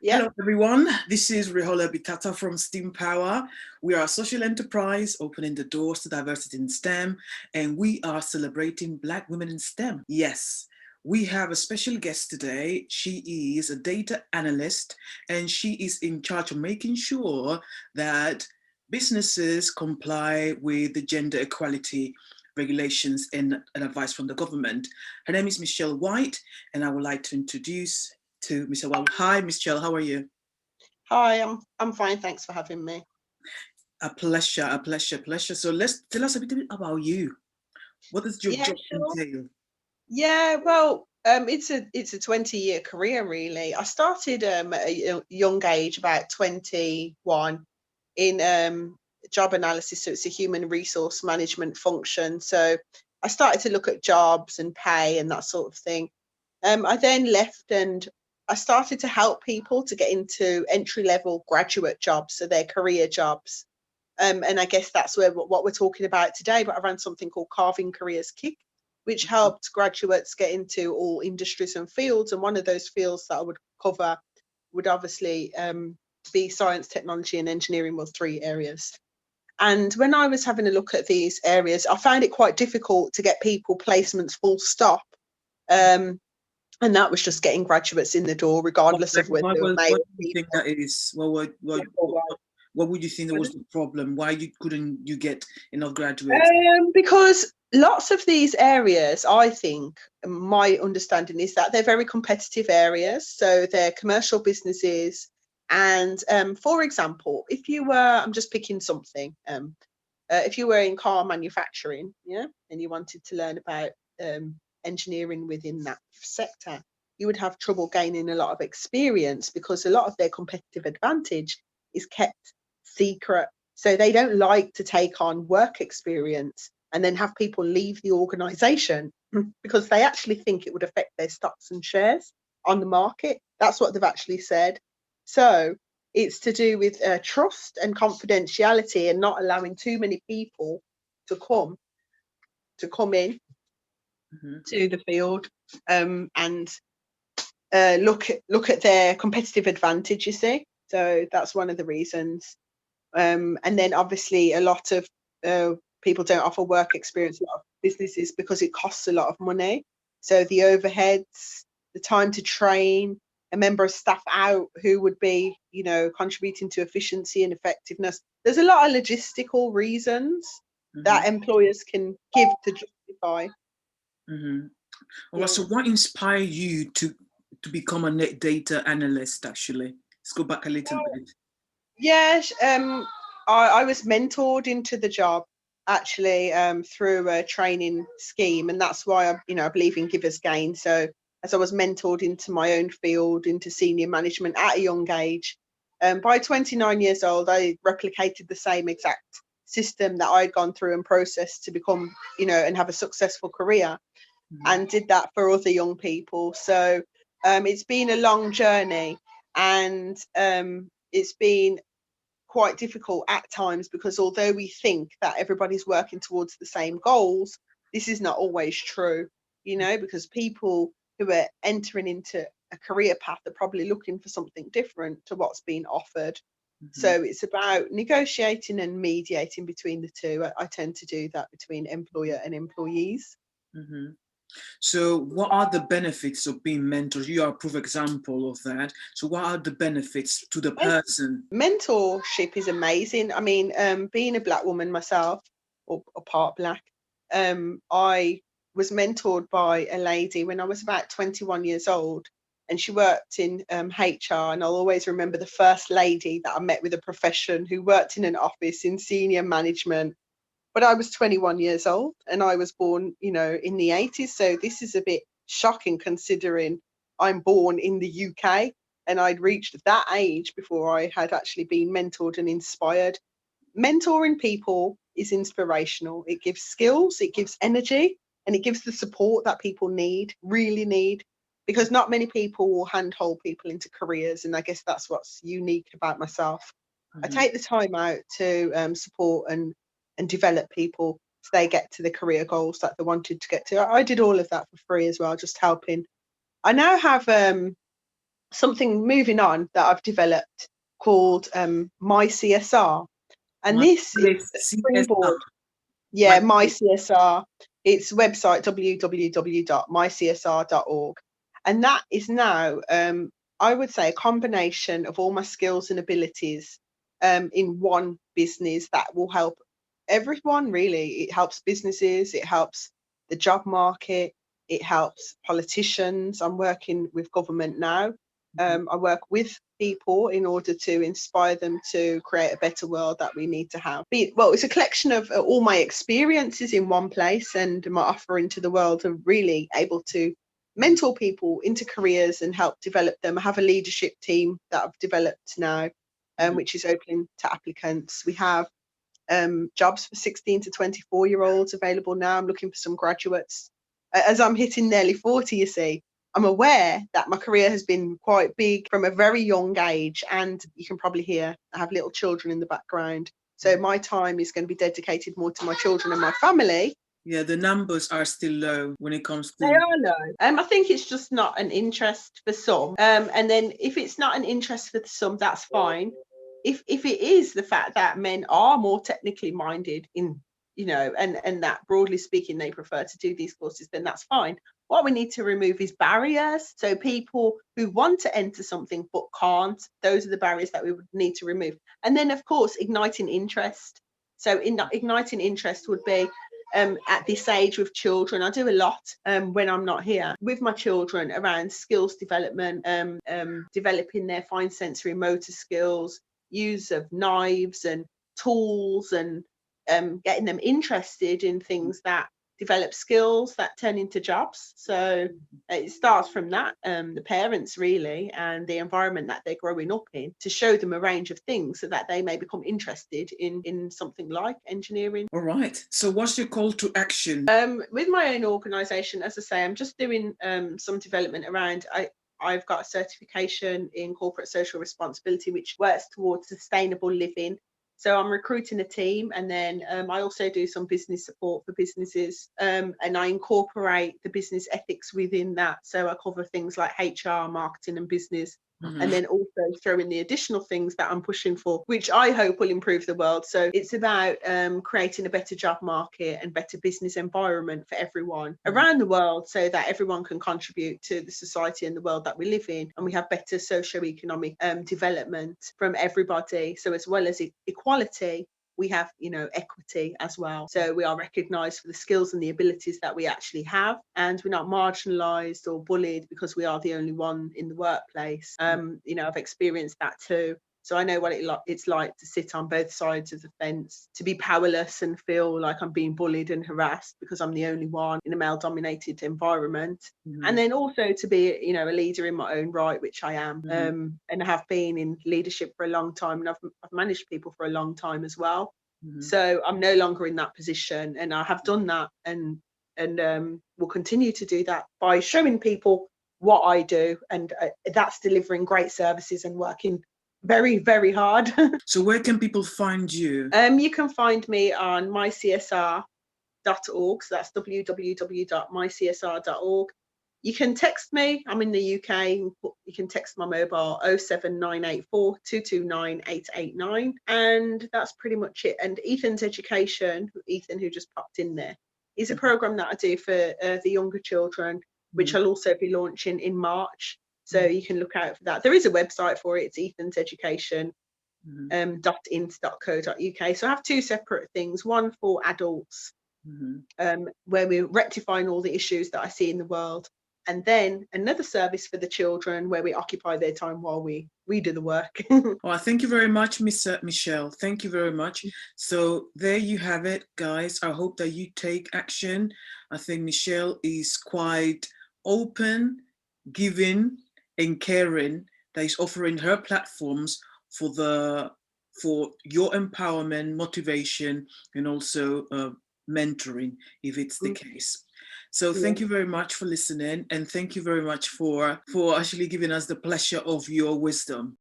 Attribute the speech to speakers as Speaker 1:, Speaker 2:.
Speaker 1: Yeah.
Speaker 2: Hello, everyone. This is Rehola Bitata from STEAM Power. We are a social enterprise opening the doors to diversity in STEM, and we are celebrating Black women in STEM. Yes, we have a special guest today. She is a data analyst, and she is in charge of making sure that businesses comply with the gender equality regulations and advice from the government. Her name is Michelle White, and I would like to introduce to Michelle. Well, hi, Michelle. How are you?
Speaker 1: Hi, I'm fine. Thanks for having me.
Speaker 2: A pleasure, a pleasure, pleasure. So let's tell us a bit about you. What does your
Speaker 1: Yeah,
Speaker 2: job
Speaker 1: sure.
Speaker 2: entail?
Speaker 1: Yeah, well, it's a 20-year career really. I started at a young age, about 21, in job analysis. So it's a human resource management function. So I started to look at jobs and pay and that sort of thing. I then left and I started to help people to get into entry-level graduate jobs, so their career jobs. And I guess that's what we're talking about today. But I ran something called Carving Careers Kick, which helped graduates get into all industries and fields. And one of those fields that I would cover would obviously be science, technology, and engineering, was 3 areas. And when I was having a look at these areas, I found it quite difficult to get people placements full stop. And that was just getting graduates in the door, regardless of whether they were male
Speaker 2: What
Speaker 1: or
Speaker 2: do you think
Speaker 1: female.
Speaker 2: that is? What would you think was the problem? Why couldn't you get enough graduates?
Speaker 1: Because lots of these areas, I think, my understanding is that they're very competitive areas. So they're commercial businesses. And for example, if you were, I'm just picking something, if you were in car manufacturing, yeah, and you wanted to learn about engineering within that sector, you would have trouble gaining a lot of experience because a lot of their competitive advantage is kept secret. So they don't like to take on work experience and then have people leave the organization because they actually think it would affect their stocks and shares on the market. That's what they've actually said. So it's to do with trust and confidentiality and not allowing too many people to come in to the field and look at their competitive advantage, you see. So that's one of the reasons. And then obviously a lot of people don't offer work experience, a lot of businesses, because it costs a lot of money. So the overheads, the time to train a member of staff out who would be, contributing to efficiency and effectiveness. There's a lot of logistical reasons that employers can give to justify.
Speaker 2: Well, so what inspired you to become a data analyst, actually? Let's go back a little bit.
Speaker 1: Yes, I was mentored into the job actually through a training scheme, and that's why I believe in givers gain. So as I was mentored into my own field, into senior management at a young age, by 29 years old, I replicated the same exact system that I'd gone through and processed to become, and have a successful career, and did that for other young people. So it's been a long journey, and it's been quite difficult at times, because although we think that everybody's working towards the same goals, this is not always true, because people who are entering into a career path are probably looking for something different to what's being offered. So it's about negotiating and mediating between the two. I tend to do that between employer and employees.
Speaker 2: So what are the benefits of being mentors? You are a proof example of that. So what are the benefits to the person?
Speaker 1: Mentorship is amazing. I mean, being a Black woman myself, or part Black, I was mentored by a lady when I was about 21 years old, and she worked in HR. And I'll always remember the first lady that I met with a profession who worked in an office in senior management. But I was 21 years old and I was born, in the 80s. So this is a bit shocking considering I'm born in the UK and I'd reached that age before I had actually been mentored and inspired. Mentoring people is inspirational. It gives skills, it gives energy, and it gives the support that people really need, because not many people will handhold people into careers. And I guess that's what's unique about myself. I take the time out to support and develop people so they get to the career goals that they wanted to get to. I did all of that for free as well, just helping. I now have something moving on that I've developed called Mycenaesr, and
Speaker 2: My
Speaker 1: this is
Speaker 2: analyst,
Speaker 1: a
Speaker 2: CSR.
Speaker 1: springboard. Yeah,
Speaker 2: My
Speaker 1: Mycenaesr. Its website www.mycsr.org, and that is now, I would say, a combination of all my skills and abilities in one business that will help everyone. Really, it helps businesses, it helps the job market, it helps politicians. I'm working with government now. I work with people in order to inspire them to create a better world that we need to have. Well, it's a collection of all my experiences in one place, and my offering to the world of really able to mentor people into careers and help develop them. I have a leadership team that I've developed now, which is open to applicants. We have jobs for 16 to 24-year-olds available now. I'm looking for some graduates. As I'm hitting nearly 40, you see, I'm aware that my career has been quite big from a very young age, and you can probably hear I have little children in the background. So my time is going to be dedicated more to my children and my family.
Speaker 2: Yeah, the numbers are still low when it comes to.
Speaker 1: They are low. I think it's just not an interest for some. And then if it's not an interest for some, that's fine. If it is the fact that men are more technically minded in, and that broadly speaking they prefer to do these courses, then that's fine. What we need to remove is barriers. So people who want to enter something but can't, those are the barriers that we would need to remove. And then of course igniting interest. So igniting interest would be at this age with children. I do a lot when I'm not here with my children around skills development, developing their fine sensory motor skills, use of knives and tools, and getting them interested in things that develop skills that turn into jobs. So it starts from that, the parents really, and the environment that they're growing up in, to show them a range of things so that they may become interested in something like engineering.
Speaker 2: All right. So what's your call to action?
Speaker 1: With my own organisation, as I say, I'm just doing some development around. I've got a certification in corporate social responsibility, which works towards sustainable living. So I'm recruiting a team, and then I also do some business support for businesses, and I incorporate the business ethics within that. So I cover things like HR, marketing and business, and then also throw in the additional things that I'm pushing for, which I hope will improve the world. So it's about creating a better job market and better business environment for everyone around the world, so that everyone can contribute to the society and the world that we live in, and we have better socio-economic development from everybody. So as well as equality, we have, equity as well. So we are recognised for the skills and the abilities that we actually have, and we're not marginalised or bullied because we are the only one in the workplace. I've experienced that too. So I know what it's like to sit on both sides of the fence, to be powerless and feel like I'm being bullied and harassed because I'm the only one in a male-dominated environment. And then also to be, a leader in my own right, which I am, and I have been in leadership for a long time, and I've managed people for a long time as well. So I'm no longer in that position, and I have done that, and will continue to do that by showing people what I do, and that's delivering great services and working very, very hard.
Speaker 2: So where can people find you?
Speaker 1: You can find me on mycsr.org. So that's www.mycsr.org. You can text me. I'm in the UK. You can text my mobile 07984 229 889. And that's pretty much it. And Ethan's Education, Ethan, who just popped in there, is a program that I do for the younger children, which I'll also be launching in March. So you can look out for that. There is a website for it. It's Ethan's Education. .int.co.uk. So I have two separate things, one for adults, where we're rectifying all the issues that I see in the world, and then another service for the children where we occupy their time while we do the work.
Speaker 2: Oh, thank you very much, Miss Michelle. Thank you very much. So there you have it, guys. I hope that you take action. I think Michelle is quite open, giving and caring, that is offering her platforms for your empowerment, motivation, and also mentoring, if it's the case. So thank you very much for listening, and thank you very much for actually giving us the pleasure of your wisdom.